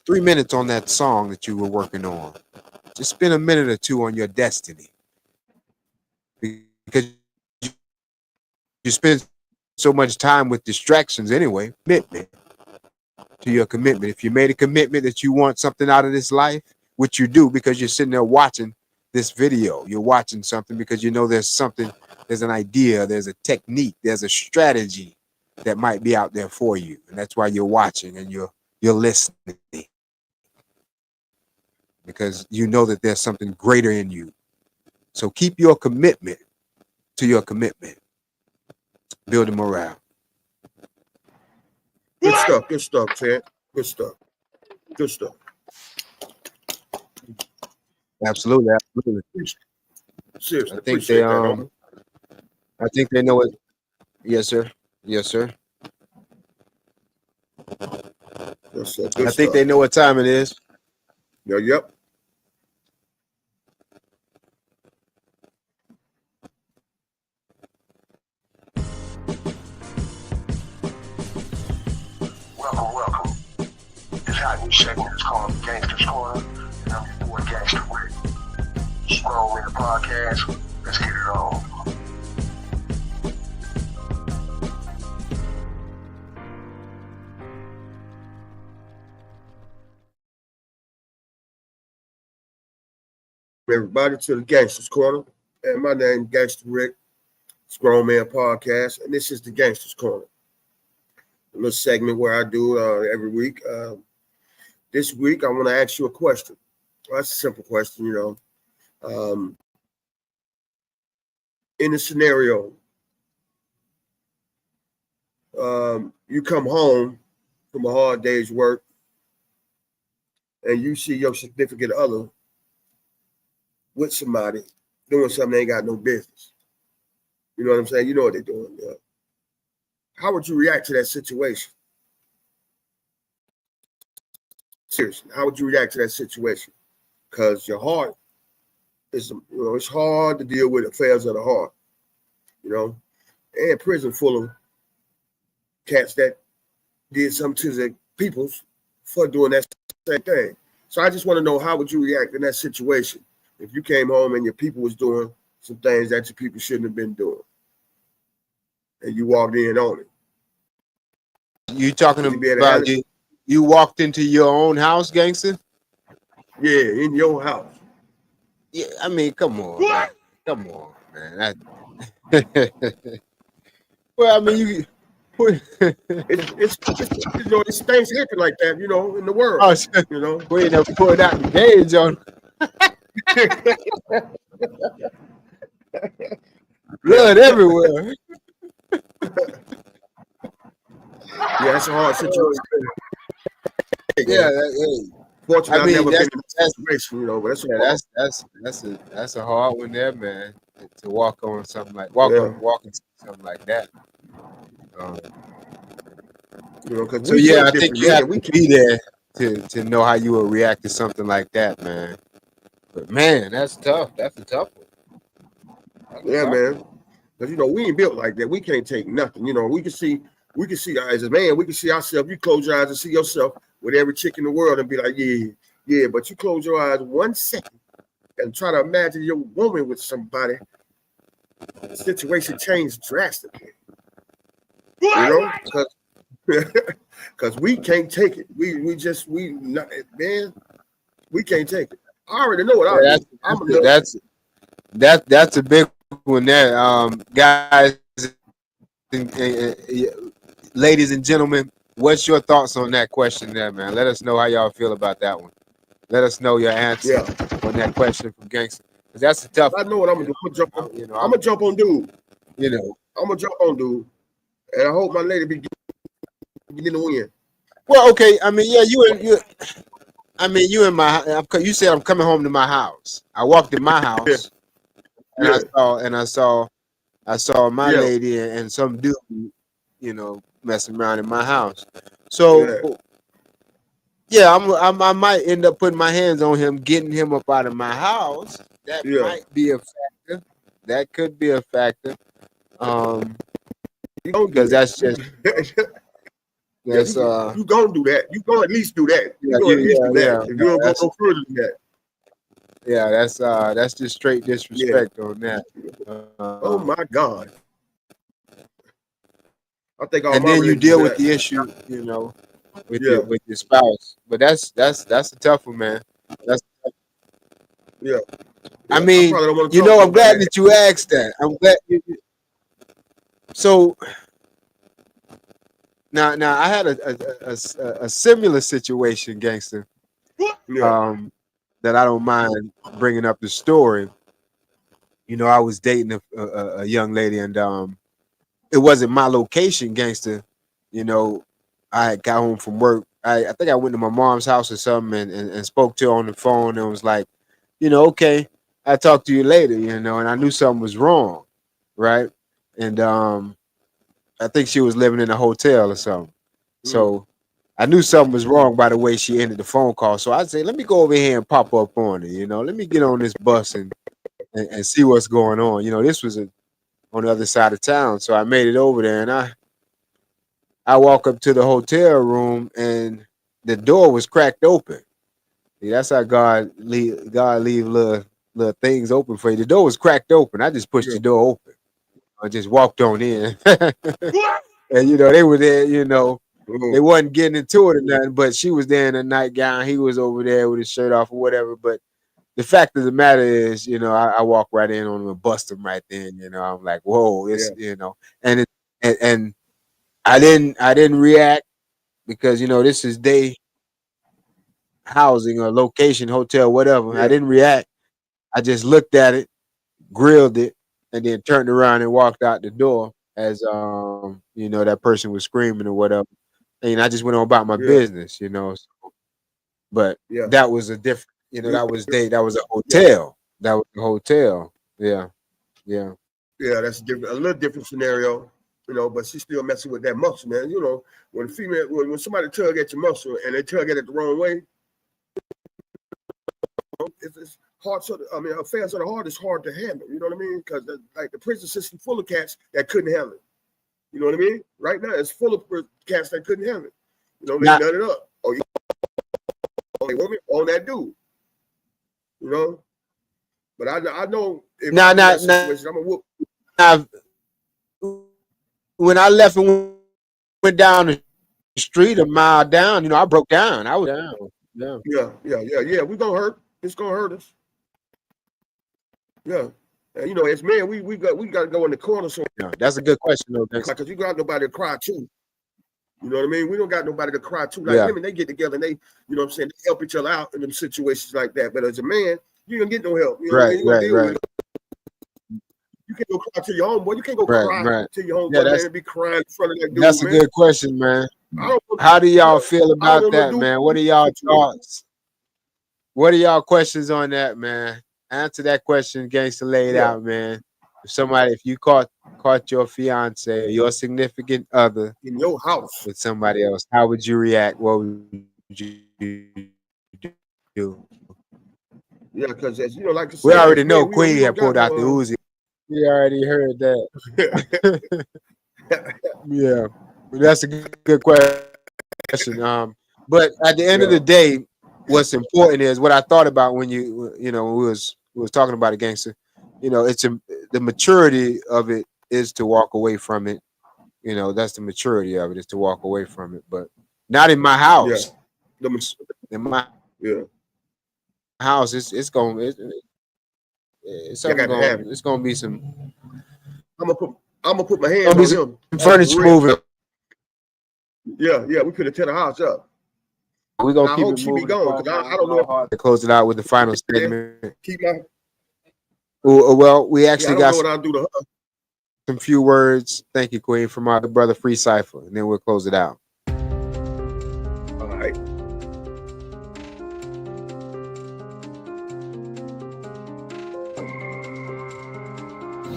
3 minutes on that song that you were working on. Just spend a minute or two on your destiny. Because you spend so much time with distractions anyway. Commitment to your commitment. If you made a commitment that you want something out of this life, which you do because you're sitting there watching this video, you're watching something because you know there's something, there's an idea, there's a technique, there's a strategy that might be out there for you. And that's why you're watching and you're listening. Because you know that there's something greater in you. So keep your commitment to your commitment. Building morale. Good stuff, Chad. Good stuff. Good stuff. Absolutely. Seriously, I think they know it. Yes, sir. Yes, sir. Yes, sir. I think they know what time it is. Yeah, yep. Welcome. This hot new segment is called Gangster's Corner, and I'm your boy Gangster Rick. Scroll in the podcast. Let's get it on. Everybody to the Gangster's Corner. And my name is Gangster Rick. It's Grown Man Podcast, and this is the Gangster's Corner. A little segment where I do every week. This week, I want to ask you a question. Well, that's a simple question, you know. In a scenario, you come home from a hard day's work and you see your significant other with somebody doing something they ain't got no business. You know what I'm saying? You know what they're doing. Yeah. How would you react to that situation? Seriously, how would you react to that situation? Because your heart is, you know, it's hard to deal with affairs of the heart, you know, and prison full of cats that did something to the peoples for doing that same thing. So I just want to know, how would you react in that situation if you came home and your people was doing some things that your people shouldn't have been doing, and you walked in on it? You talking about you walked into your own house, gangster? Yeah, in your house. Yeah, I mean, come on, man. Come on, man. Well, I mean, you. it's you know, it's things happen like that, you know, in the world. Oh, shit. You know, We ain't never put out the gauge on. Blood everywhere. Yeah, that's a hard situation. Yeah, Fortunately, I mean, I've never been in that's that situation, you know, but that's a hard one there, man. To walk on something like walking something like that. You know, because so yeah, I think you have to be there to know how you will react to something like that, man. But man, that's tough. That's a tough one. Yeah, man. Because you know, we ain't built like that. We can't take nothing. You know, we can see as a man, we can see ourselves. You close your eyes and see yourself with every chick in the world and be like, yeah. But you close your eyes 1 second and try to imagine your woman with somebody. The situation changed drastically. You know, because we can't take it. We can't take it. I already know what I do. That's a big one there, guys. Ladies and gentlemen, what's your thoughts on that question there, man? Let us know how y'all feel about that one. Let us know your answer on that question from Gangsta. Because that's a tough one. I know what I'm gonna do. I'm gonna jump on dude. You know, I'm gonna jump on dude, and I hope my lady be getting the win. Well, okay. I mean, yeah, you in my. You said I'm coming home to my house. I walked in my house, and I saw my lady and some dude, you know, messing around in my house. So, yeah, I might end up putting my hands on him, getting him up out of my house. That might be a factor. That could be a factor. Because that's just. That's you gonna do that. You gonna at least do that. You gonna at least do that. If you don't go no further than that. Yeah, that's just straight disrespect on that. Oh my God. I think and then you deal with the issue, you know, with your spouse. But that's a tough one, man. That's I mean, you know, I'm glad that you asked that. I'm glad. So now I had a similar situation, gangster. That I don't mind bringing up the story. You know, I was dating a young lady, and it wasn't my location, gangster. You know, I got home from work. I think I went to my mom's house or something and spoke to her on the phone and was like, you know, okay, I'll talk to you later, you know, and I knew something was wrong, right? And I think she was living in a hotel or something. So I knew something was wrong by the way she ended the phone call. So I said, let me go over here and pop up on her, you know, let me get on this bus and see what's going on. You know, this was on the other side of town. So I made it over there, and I walk up to the hotel room, and the door was cracked open. See, that's how God leave little things open for you. The door was cracked open. I just pushed the door open. I just walked on in. And, you know, they were there, you know, they wasn't getting into it or nothing, but she was there in a nightgown. He was over there with his shirt off or whatever. But the fact of the matter is, you know, I walk right in on him and bust him right then. You know, I'm like, whoa, this, you know, and I didn't react because, you know, this is day housing or location, hotel, whatever. I didn't react. I just looked at it, grilled it, and then turned around and walked out the door as you know, that person was screaming or whatever. And I just went on about my business, you know. But that was a different, you know, that was a hotel. That was a hotel. Yeah. Yeah, that's a little different scenario, you know, but she's still messing with that muscle, man. You know, when somebody tug at your muscle and they tug at it the wrong way, it's hard. Affairs of the heart is hard to handle. You know what I mean? Because like the prison system full of cats that couldn't handle it. You know what I mean? Right now, it's full of cats that couldn't handle it. You know, they nut it up. Oh, you only woman on that dude. You know, but I know if I'm in that situation, I'm gonna whoop. When I left and went down the street a mile down, you know, I broke down. I was down. Yeah. We gonna hurt. It's gonna hurt us. Yeah. And you know, as men, we got to go in the corner. So that's a good question, though. Because you got nobody to cry to. You know what I mean? We don't got nobody to cry to. Like women, they get together and they, you know what I'm saying, they help each other out in them situations like that. But as a man, you don't get no help. You know what I mean? You gonna deal with it. You can't go cry to your own boy. You can't go cry to your own boy and be crying in front of that dude. That's a good question, man. How do y'all feel about that, man? What are y'all thoughts? What are y'all questions on that, man? Answer that question, Gangsta, laid out, man. If you caught your fiance or your significant other in your house with somebody else, how would you react? What would you do? Yeah, because as you know, like we already know Queen had pulled out the Uzi. We already heard that. Yeah, but that's a good question. But at the end of the day, what's important is what I thought about when we was talking about it, Gangster. You know, the maturity of it is to walk away from it. You know, that's the maturity of it, is to walk away from it. But not in my house. In my house, it's gonna be some. I'm gonna put my hands on him. Furniture moving. Yeah, we could have tear the house up. We're gonna keep it moving. Because I don't know. To close it out with the final statement. Keep my. Well, we actually got what I'll do to her. Some few words. Thank you, Queen, from our brother Free Cypher, and then we'll close it out. All right.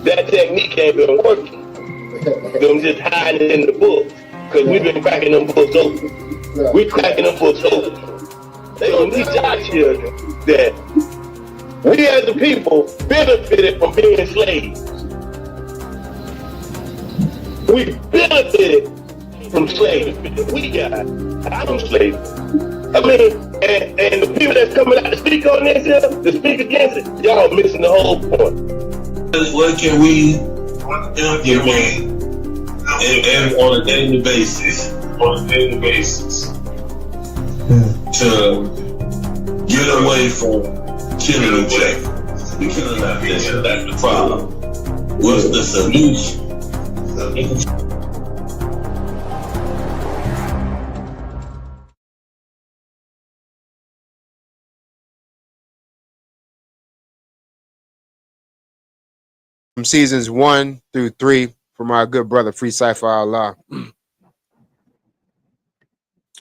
That technique ain't been working. Them just hiding it in the books. Because we've been cracking them books open. We cracking them books open. They gonna teach our children that we as a people benefited from being slaves. We benefited from slavery. We got out of slavery. I mean, and the people that's coming out to speak on this here, to speak against it, y'all missing the whole point. What can we implement and on a daily basis, to get away from killing each other? We killing our nation. That's the problem. What's the solution? From seasons 1 through 3 from our good brother Free Cypher Allah.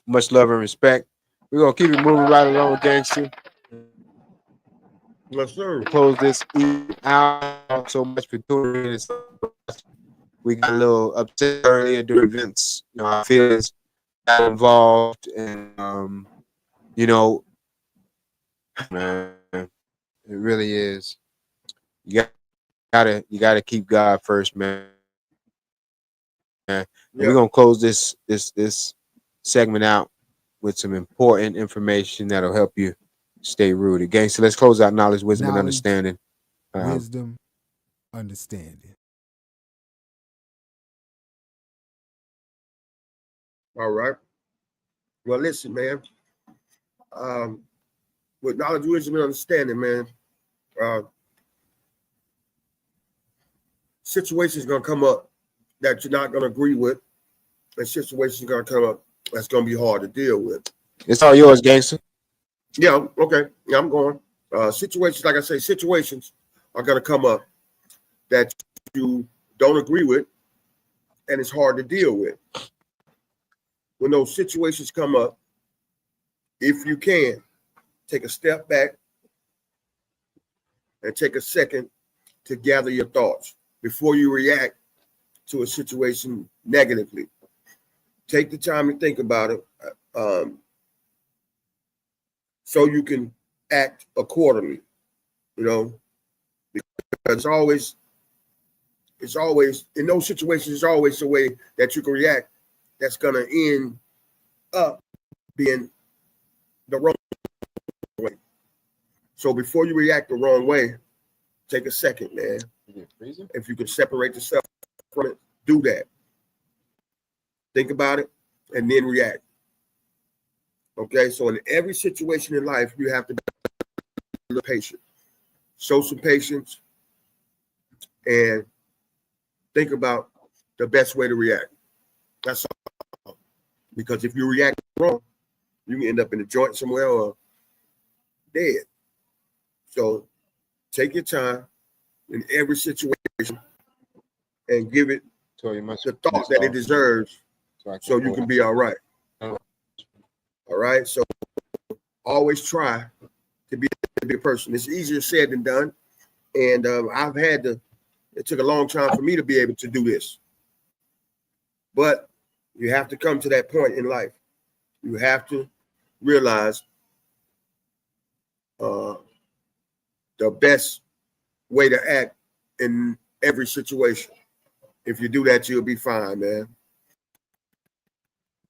Much love and respect. We're gonna keep it moving right along, Gangster. Yes, sir. Close this out. So much for tuning in. We got a little upset earlier during events. You know, our feelings got involved, and you know, man, it really is. You gotta keep God first, man. We're gonna close this segment out with some important information that'll help you stay rooted. Gangster, let's close out knowledge, wisdom, and understanding. Wisdom, understanding. All right. Well, listen, man. With knowledge, wisdom, and understanding, man, situations gonna come up that you're not gonna agree with, and situations gonna come up that's gonna be hard to deal with. It's all yours, Gangster. Yeah, okay. Yeah, I'm going. Situations, like I say, situations are gonna come up that you don't agree with, and it's hard to deal with. When those situations come up, if you can, take a step back and take a second to gather your thoughts before you react to a situation negatively. Take the time to think about it, so you can act accordingly, you know, because it's always in those situations, it's always a way that you can react that's going to end up being the wrong way. So before you react the wrong way, take a second, man. If you can separate yourself from it, do that. Think about it and then react. Okay, so in every situation in life, you have to be patient. Show some patience and think about the best way to react. That's all. Because if you react wrong, you can end up in a joint somewhere or dead. So take your time in every situation and give it the thought that it deserves so you can be all right. All right, so always try to be a person. It's easier said than done. And it took a long time for me to be able to do this. But you have to come to that point in life. You have to realize the best way to act in every situation. If you do that, you'll be fine, man.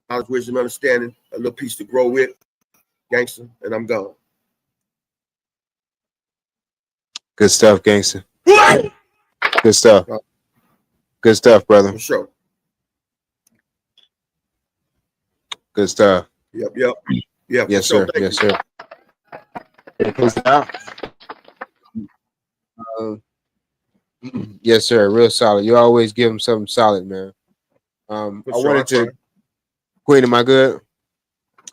Knowledge, wisdom, understanding, a little piece to grow with, gangster, and I'm gone. Good stuff, gangster. Good stuff. Good stuff, brother. For sure. Good stuff. Yep. Yes, sir. Yes, sir. Yes, sir. Real solid. You always give them something solid, man. I wanted to, Queen, am I good?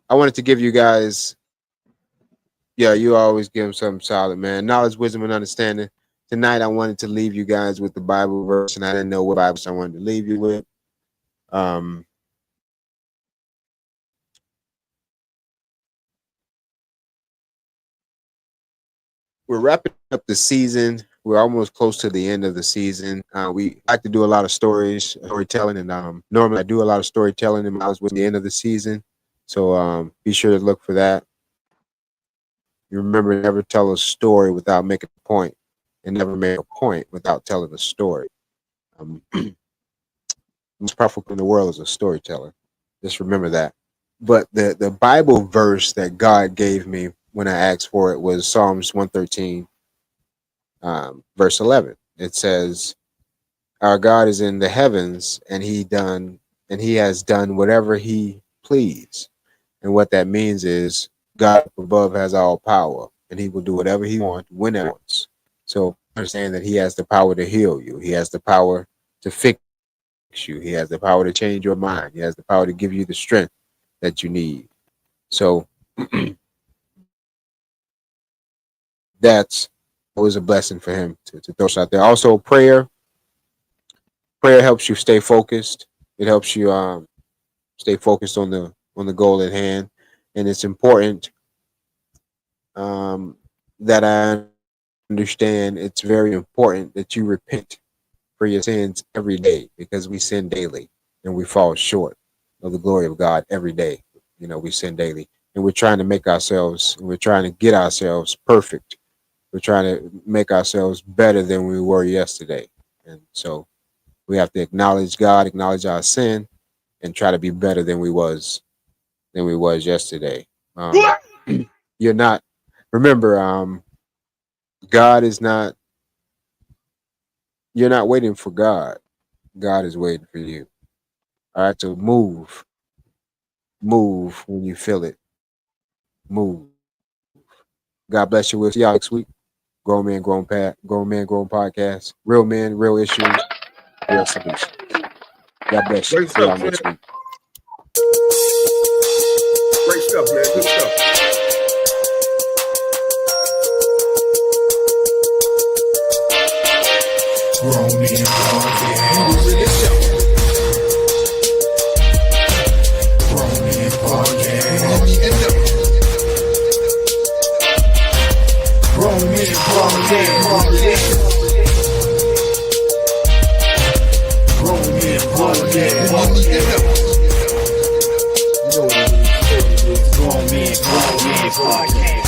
I wanted to give you guys, you always give them something solid, man. Knowledge, wisdom, and understanding. Tonight, I wanted to leave you guys with the Bible verse, and I didn't know what Bible I wanted to leave you with. We're wrapping up the season. We're almost close to the end of the season. We like to do a lot of storytelling, and normally I do a lot of storytelling in the end of the season. So be sure to look for that. You remember, never tell a story without making a point, and never make a point without telling a story. The most powerful in the world is a storyteller. Just remember that. But the Bible verse that God gave me when I asked for it was Psalms 113, verse 11. It says, "Our God is in the heavens, and He has done whatever He please." And what that means is God up above has all power, and He will do whatever He wants when He wants. So understand that He has the power to heal you. He has the power to fix you. He has the power to change your mind. He has the power to give you the strength that you need. So that's always a blessing for Him to throw us out there. Also, prayer helps you stay focused. It helps you stay focused on the goal at hand, and it's important that I understand. It's very important that you repent for your sins every day, because we sin daily and we fall short of the glory of God every day. We sin daily, and we're trying to get ourselves perfect. We're trying to make ourselves better than we were yesterday. And so we have to acknowledge God, acknowledge our sin, and try to be better than we was yesterday. You're not, remember, God is not, you're not waiting for God. God is waiting for you. All right, so move when you feel it. Move. God bless you. We'll see y'all next week. Grown Man, Grown Podcast. Real men, real issues, real solutions. God bless you. See y'all next week. Great stuff, man. Good stuff. Grown Man Podcast. Grown Man Podcast. Grown Man Podcast. Grown Man Podcast. Grown Man Podcast.